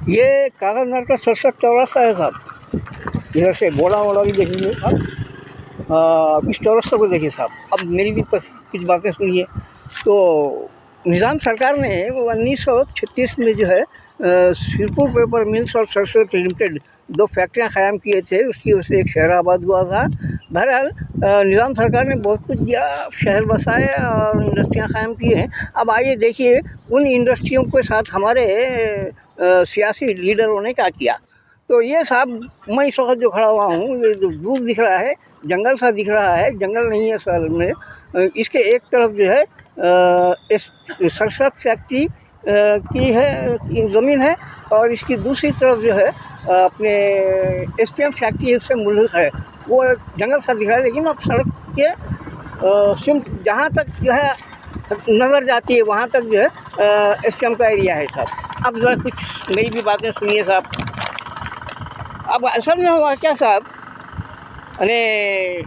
ये कागज नगर का 67 चौरास्ता है साहब। इधर से बोड़ा वोड़ा भी देखेंगे साहब, इस चौरास्ता को देखिए साहब। अब मेरी भी कुछ बातें सुनिए। तो निज़ाम सरकार ने 1936 में जो है सिरपुर पेपर मिल्स और सरसों लिमिटेड 2 फैक्ट्रियाँ क़याम किए थे। उसकी वजह से एक शहर आबाद हुआ था। बहरहाल निज़ाम सरकार ने बहुत कुछ दिया, शहर बसाए और इंडस्ट्रियाँ क़ायम की हैं। अब आइए देखिए उन इंडस्ट्रियों के साथ हमारे सियासी लीडरों ने क्या किया। तो ये साहब, मैं इस वक्त जो खड़ा हुआ हूँ, ये जो दूर दिख रहा है, जंगल सा दिख रहा है, जंगल नहीं है असल में। इसके एक तरफ जो है इस सरसों फैक्ट्री की है ज़मीन है, और इसकी दूसरी तरफ जो है अपने एसपीएम फैक्ट्री से मुल्क है। वो जंगल सा दिख रहा है, लेकिन अब सड़क के सिम जहाँ तक जो है नज़र जाती है वहाँ तक जो है एसपीएम का एरिया है साहब। अब ज़रा कुछ मेरी भी बातें सुनिए साहब। अब असल में हुआ क्या साहब, अरे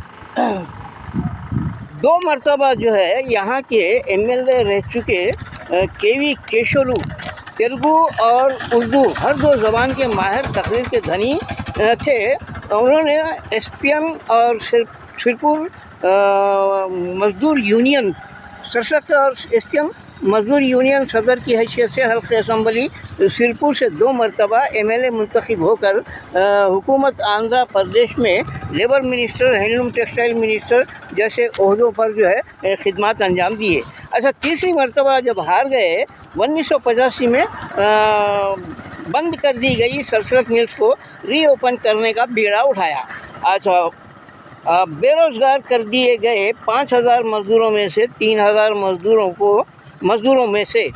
2 मरतबा जो है यहाँ के एमएलए रह चुके केवी केशवलू तेलुगु और उर्दू हर 2 ज़बान के माहिर तकरीर के धनी थे। उन्होंने एसपीएम और सिरपुर मजदूर यूनियन सशक्त और एसपीएम मजदूर यूनियन सदर की हैसियत से हल्के असम्बली सिरपुर से 2 मरतबा एमएलए मुंतखब होकर हुकूमत आंध्र प्रदेश में labour minister, handloom textile minister जैसे ओहदों पर जो है खिदमत अंजाम दिए। अच्छा, तीसरी मरतबा जब हार गए 1985 में बंद कर दी गई सरसों मिल्स को रीओपन करने का बीड़ा उठाया। अच्छा, बेरोज़गार कर दिए गए 5000 मज़दूरों में से 3000 मज़दूरों में से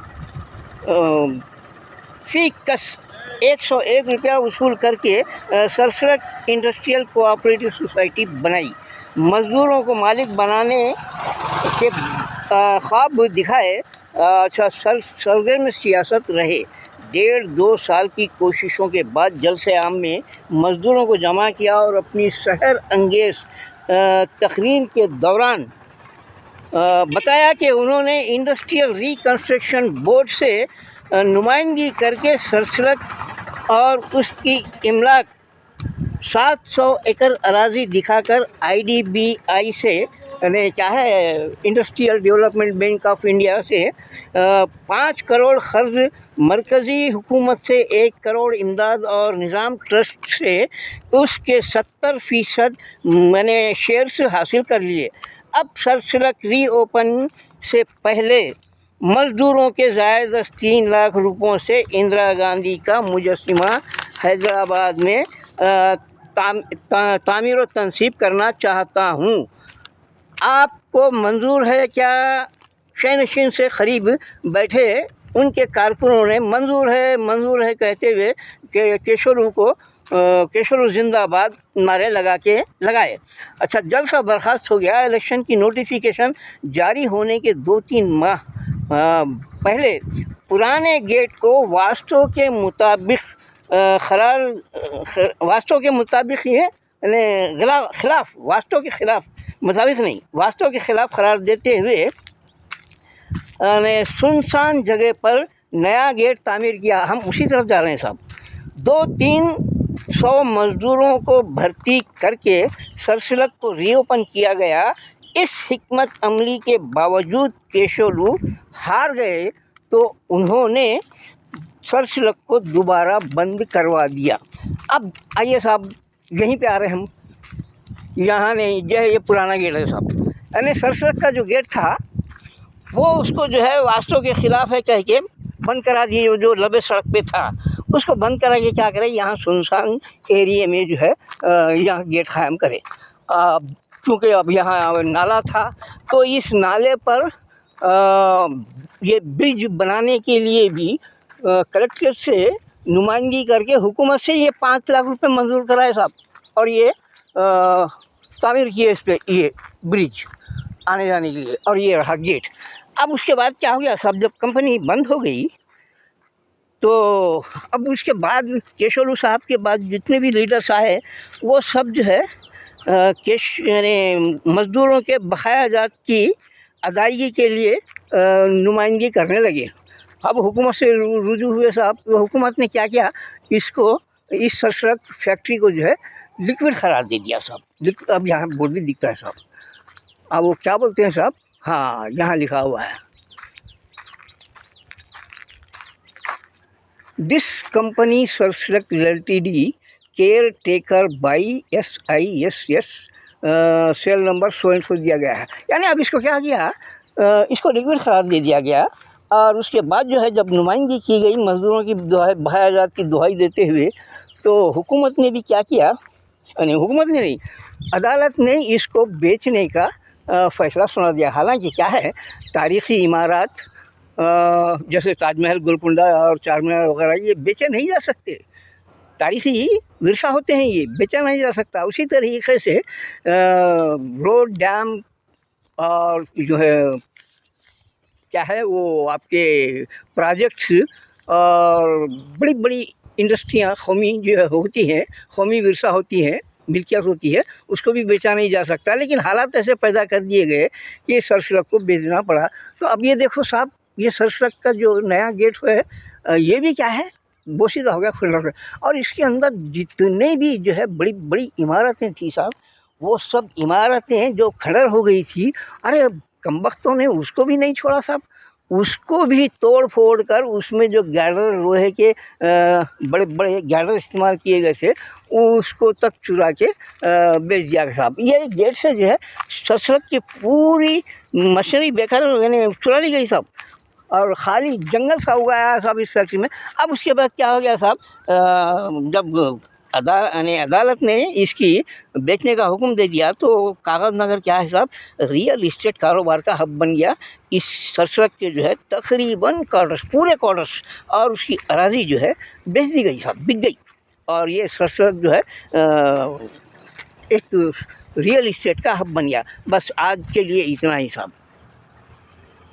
फ़ी कस 101 रुपया वसूल करके सरसों इंडस्ट्रियल कोऑपरेटिव सोसाइटी बनाई। मज़दूरों को मालिक बनाने के ख्वाब दिखाए। अच्छा, सरगर्म सियासत रहे। 1.5-2 साल की कोशिशों के बाद जलसे आम में मज़दूरों को जमा किया और अपनी शहर अंगेज़ तकरीर के दौरान बताया कि उन्होंने इंडस्ट्रियल रिकन्स्ट्रक्शन बोर्ड से नुमाइंदगी करके सरसों और उसकी इमलाक 700 एकड़ अराज़ी दिखाकर IDBI से क्या है industrial development bank of India से 5 करोड़ क़र्ज़, मरकज़ी हुकूमत से 1 करोड़ इमदाद और निज़ाम ट्रस्ट से उसके 70% मैंने शेयर्स हासिल कर लिए। अब सरसों रीओपन से पहले मज़दूरों के ज़ायद 3 लाख रुपयों से इंदिरा गांधी का मुजस्समा हैदराबाद में तामीर व तनसीब करना चाहता हूँ। आपको मंजूर है क्या? शहनशीन से करीब बैठे उनके कारकुनों ने मंजूर है कहते हुए केशवलू जिंदाबाद नारे लगाए। अच्छा, जलसा बर्खास्त हो गया। इलेक्शन की नोटिफिकेशन जारी होने के 2-3 माह पहले पुराने गेट को वास्तव के मुताबिक वास्तव के खिलाफ करार देते हुए सुनसान जगह पर नया गेट तामीर किया। हम उसी तरफ जा रहे हैं साहब। 200-300 मज़दूरों को भर्ती करके सरसों को रीओपन किया गया। इस हिकमत अमली के बावजूद केशवलू हार गए तो उन्होंने सरसों को दोबारा बंद करवा दिया। अब आइए साहब, यहीं पे आ रहे हैं हम। यहाँ नहीं, ये पुराना गेट है साहब। यानी सरसों का जो गेट था वो उसको जो है वास्तव के ख़िलाफ़ है कह के बंद करा दिए। जो लबे सड़क पे था उसको बंद करा के क्या करें, यहाँ सुनसान एरिया में जो है यहाँ गेट क़ायम करें। क्योंकि अब यहाँ नाला था तो इस नाले पर ये ब्रिज बनाने के लिए भी कलेक्टर से नुमाइंदगी करके हुकूमत से ये 5 लाख रुपए मंजूर कराए साहब, और ये तामीर किए इस पर ये ब्रिज आने जाने के लिए, और ये रहा गेट। अब उसके बाद क्या हो गया साहब, जब कंपनी बंद हो गई तो अब उसके बाद केशवलू साहब के बाद जितने भी लीडर्स आए वो सब जो है यानी मज़दूरों के बकाया जात की अदायगी के लिए नुमाइंदगी करने लगे। अब हुकूमत से रुजू हुए साहब, तो हुकूमत ने क्या किया, इसको इस सरसरक फैक्ट्री को जो है लिक्विड करार दे दिया साहब। अब यहाँ बोर्ड भी दिखता है साहब, अब वो क्या बोलते हैं साहब, हाँ यहाँ लिखा हुआ है, दिस कंपनी सरसरक LTD caretaker by SISS sale number so and so दिया गया है। यानी अब इसको क्या किया, इसको लिक्विड करार दे दिया गया। और उसके बाद जो है जब नुमाइंदगी की गई मज़दूरों की दुहाई भाईजात की दुहाई देते हुए, तो हुकूमत ने भी क्या किया, यानी हुकूमत ने नहीं, अदालत ने इसको बेचने का फ़ैसला सुना दिया। हालांकि क्या है, तारीख़ी इमारत जैसे ताजमहल, गोलकुंडा और चारमीनार वगैरह ये बेचे नहीं जा सकते, तारीख़ी विरसा होते हैं, ये बेचा नहीं जा सकता। उसी तरीके से रोड, डैम और जो है क्या है वो आपके प्रोजेक्ट्स और बड़ी बड़ी इंडस्ट्रियाँ कौमी जो है होती हैं, कौमी विरसा होती हैं, मिल्कियत होती है, उसको भी बेचा नहीं जा सकता। लेकिन हालात ऐसे पैदा कर दिए गए कि सरसरक को बेचना पड़ा। तो अब ये देखो साहब, ये सरसरक का जो नया गेट है, ये भी क्या है, बोसीदा हो गया, खुला। और इसके अंदर जितने भी जो है बड़ी बड़ी इमारतें थी साहब, वो सब इमारतें जो खंडर हो गई थी, अरे कमबख्तों ने उसको भी नहीं छोड़ा साहब, उसको भी तोड़ फोड़ कर उसमें जो गैलर लोहे के बड़े बड़े गैलर इस्तेमाल किए गए थे, उसको तक चुरा के बेच दिया गया साहब। ये गेट से जो है सरसरक की पूरी मशीनरी बेकार यानी चुरा ली गई साहब, और खाली जंगल सा उगाया साहब इस फैक्ट्री में। अब उसके बाद क्या हो गया साहब, जब अदालत ने इसकी बेचने का हुक्म दे दिया, तो कागज़ नगर क्या है साहब, रियल इस्टेट कारोबार का हब बन गया। इस सरसरक के जो है तकरीबन क्वार्टर्स, पूरे क्वार्टर्स और उसकी अराजी जो है बेच दी गई साहब, बिक गई। और ये सरसरक जो है एक रियल इस्टेट का हब बन गया। बस आज के लिए इतना ही साहब।